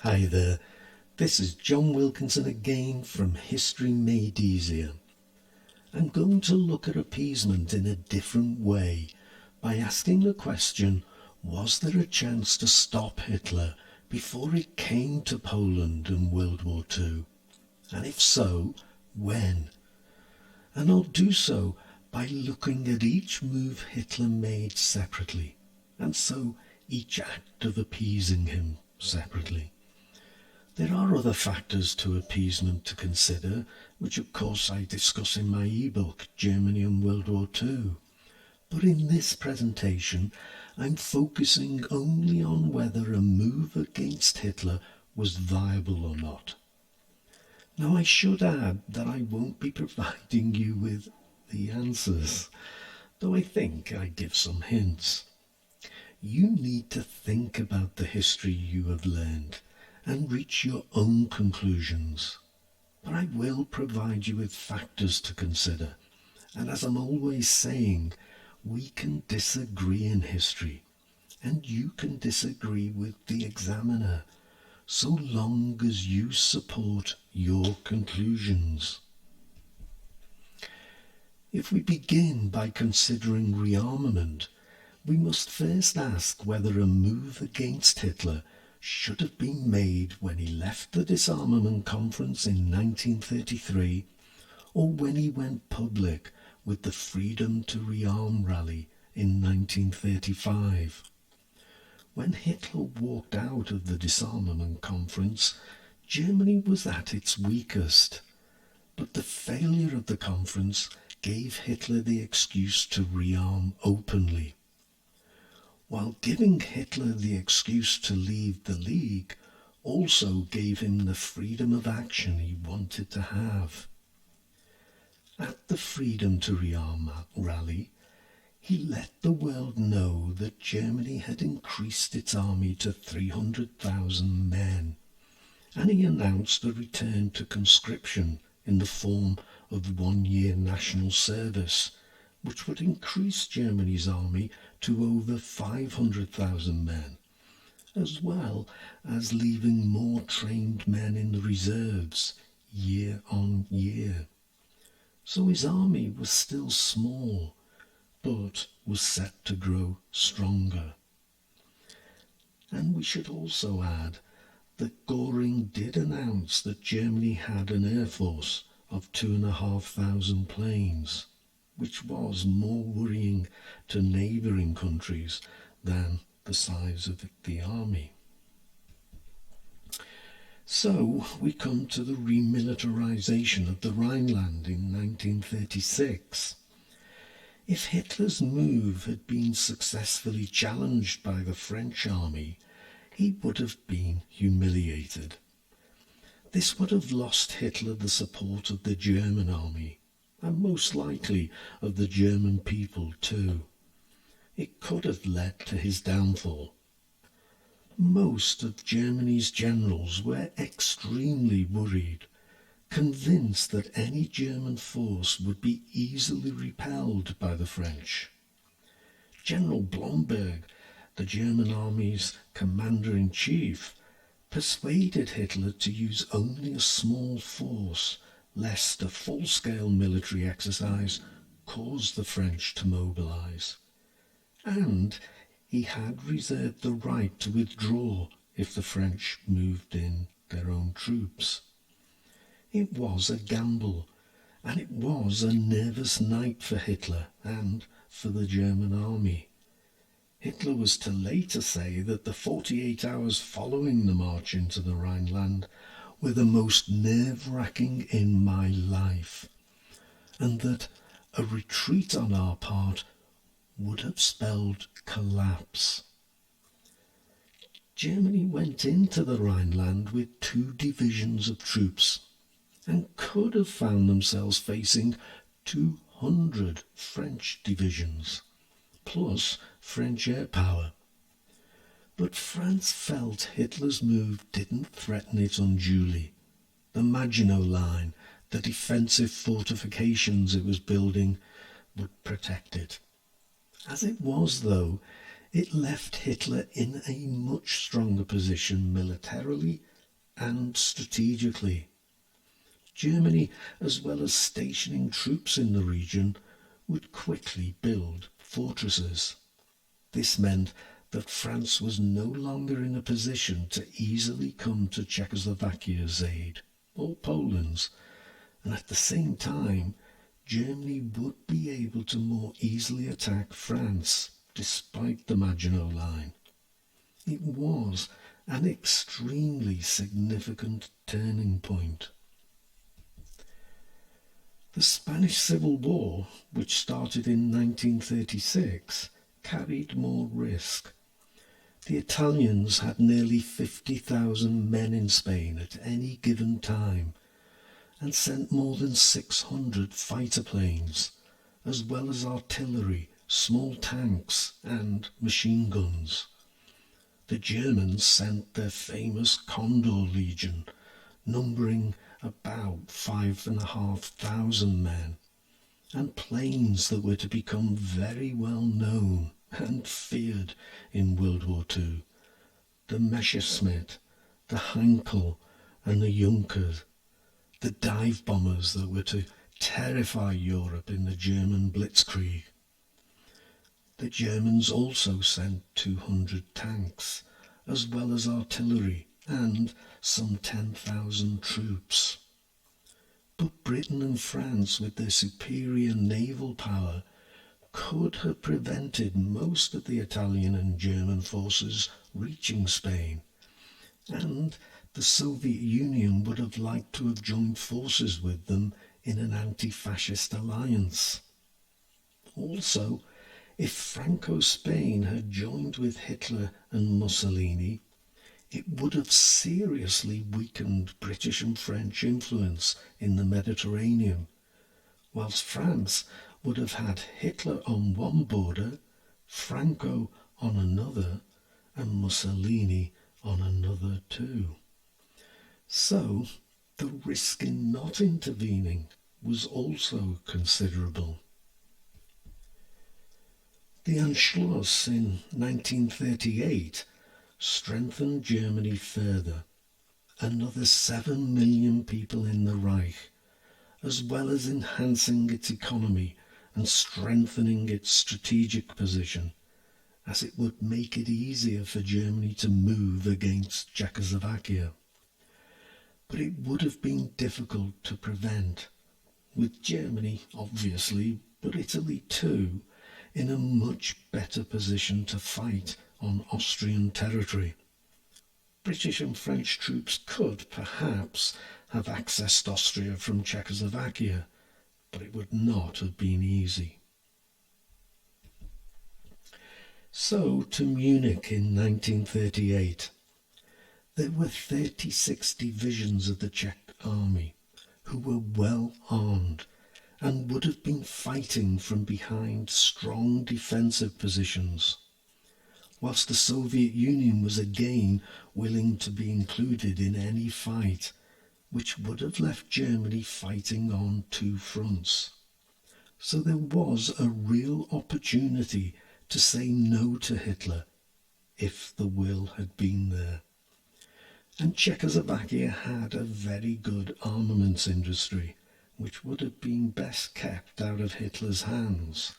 Hi there, this is John Wilkinson again from History Made Easier. I'm going to look at appeasement in a different way by asking the question, was there a chance to stop Hitler before it came to Poland and World War II? And if so, when? And I'll do so by looking at each move Hitler made separately, and so each act of appeasing him separately. There are other factors to appeasement to consider, which of course I discuss in my ebook, Germany and World War II. But in this presentation, I'm focusing only on whether a move against Hitler was viable or not. Now I should add that I won't be providing you with the answers, though I think I give some hints. You need to think about the history you have learned and reach your own conclusions. But I will provide you with factors to consider. And as I'm always saying, we can disagree in history, and you can disagree with the examiner, so long as you support your conclusions. If we begin by considering rearmament, we must first ask whether a move against Hitler should have been made when he left the disarmament conference in 1933 or when he went public with the Freedom to Rearm rally in 1935. When Hitler walked out of the disarmament conference, Germany was at its weakest, but the failure of the conference gave Hitler the excuse to rearm openly. While giving Hitler the excuse to leave the League also gave him the freedom of action he wanted to have. At the Freedom to Rearm rally, he let the world know that Germany had increased its army to 300,000 men, and he announced a return to conscription in the form of 1-year national service, which would increase Germany's army to over 500,000 men, as well as leaving more trained men in the reserves year on year. So his army was still small, but was set to grow stronger. And we should also add that Göring did announce that Germany had an air force of 2,500 planes, which was more worrying to neighbouring countries than the size of the army. So we come to the remilitarisation of the Rhineland in 1936. If Hitler's move had been successfully challenged by the French army, he would have been humiliated. This would have lost Hitler the support of the German army, and most likely of the German people too. It could have led to his downfall. Most of Germany's generals were extremely worried, convinced that any German force would be easily repelled by the French. General Blomberg, the German army's commander-in-chief, persuaded Hitler to use only a small force, lest a full-scale military exercise caused the French to mobilise. And he had reserved the right to withdraw if the French moved in their own troops. It was a gamble, and it was a nervous night for Hitler and for the German army. Hitler was to later say that the 48 hours following the march into the Rhineland were the most nerve-wracking in my life, and that a retreat on our part would have spelled collapse. Germany went into the Rhineland with 2 divisions of troops and could have found themselves facing 200 French divisions, plus French air power. But France felt Hitler's move didn't threaten it unduly. The Maginot Line, the defensive fortifications it was building, would protect it. As it was, though, it left Hitler in a much stronger position militarily and strategically. Germany, as well as stationing troops in the region, would quickly build fortresses. This meant that France was no longer in a position to easily come to Czechoslovakia's aid, or Poland's, and at the same time, Germany would be able to more easily attack France, despite the Maginot Line. It was an extremely significant turning point. The Spanish Civil War, which started in 1936, carried more risk. The Italians had nearly 50,000 men in Spain at any given time and sent more than 600 fighter planes, as well as artillery, small tanks and machine guns. The Germans sent their famous Condor Legion, numbering about 5,500 men, and planes that were to become very well known and feared in World War II, the Messerschmitt, the Heinkel and the Junker, the dive bombers that were to terrify Europe in the German Blitzkrieg. The Germans also sent 200 tanks, as well as artillery and some 10,000 troops. But Britain and France, with their superior naval power, could have prevented most of the Italian and German forces reaching Spain, and the Soviet Union would have liked to have joined forces with them in an anti-fascist alliance. Also, if Franco-Spain had joined with Hitler and Mussolini, it would have seriously weakened British and French influence in the Mediterranean, whilst France would have had Hitler on one border, Franco on another, and Mussolini on another too. So, the risk in not intervening was also considerable. The Anschluss in 1938 strengthened Germany further. Another 7 million people in the Reich, as well as enhancing its economy and strengthening its strategic position, as it would make it easier for Germany to move against Czechoslovakia. But it would have been difficult to prevent, with Germany, obviously, but Italy too, in a much better position to fight on Austrian territory. British and French troops could, perhaps, have accessed Austria from Czechoslovakia, but it would not have been easy. So to Munich in 1938. There were 36 divisions of the Czech army who were well armed and would have been fighting from behind strong defensive positions, whilst the Soviet Union was again willing to be included in any fight, which would have left Germany fighting on two fronts. So there was a real opportunity to say no to Hitler, if the will had been there. And Czechoslovakia had a very good armaments industry, which would have been best kept out of Hitler's hands.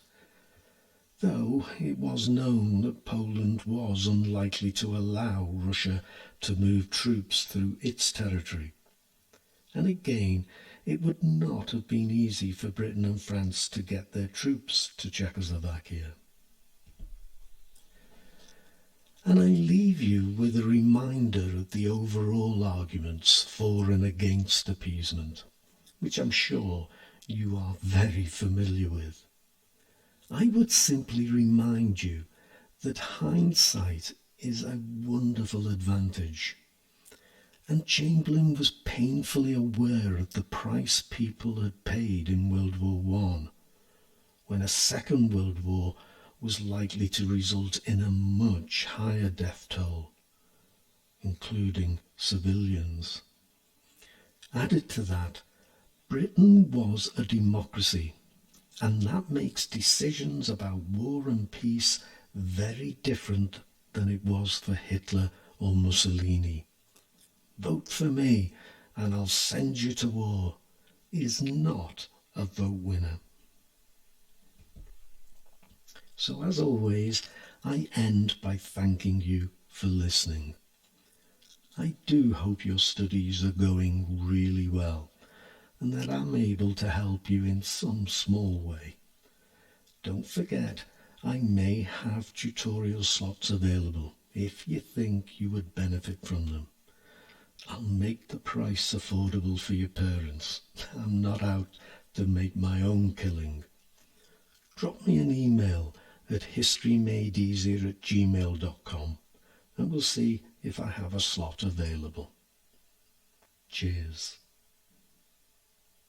Though it was known that Poland was unlikely to allow Russia to move troops through its territory. And again, it would not have been easy for Britain and France to get their troops to Czechoslovakia. And I leave you with a reminder of the overall arguments for and against appeasement, which I'm sure you are very familiar with. I would simply remind you that hindsight is a wonderful advantage, and Chamberlain was painfully aware of the price people had paid in World War I, when a Second World War was likely to result in a much higher death toll, including civilians. Added to that, Britain was a democracy, and that makes decisions about war and peace very different than it was for Hitler or Mussolini. vote for me and I'll send you to war is not a vote winner. So as always, I end by thanking you for listening. I do hope your studies are going really well and that I'm able to help you in some small way. Don't forget, I may have tutorial slots available if you think you would benefit from them. I'll make the price affordable for your parents. I'm not out to make my own killing. Drop me an email at historymadeeasier@gmail.com and we'll see if I have a slot available. Cheers.